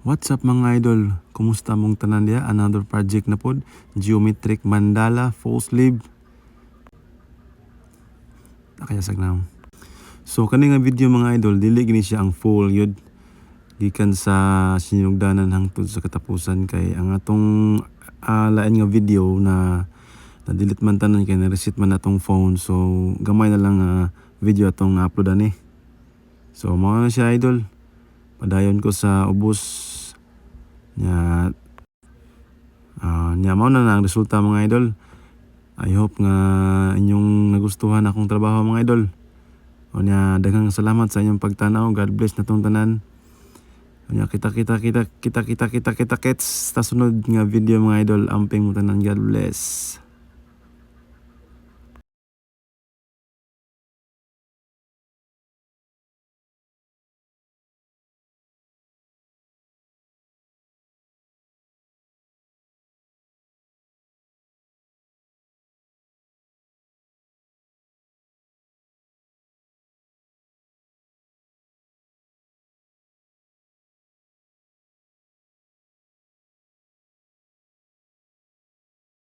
What's up mga idol? Kumusta mong tanan dia? Another project na pod, geometric mandala full sleeve. Nakayasag na. So kani nga video mga idol, dili gini siya ang full yun. Gikan sa sinugdanan hangtod sa katapusan kay ang atong lain nga video na delete man tanan kay na-reset man atong phone. So gamay na lang video atong na-upload ani. So mao na siya idol. Padayon ko sa ubos nya mao na ang resulta mga idol. I hope nga inyong nagustuhan akong trabaho mga idol. O nya daghang salamat sa inyong pagtanaw. God bless na tong tanan. O nya kita kits sa sunod nga video mga idol. Amping mo tanan. God bless.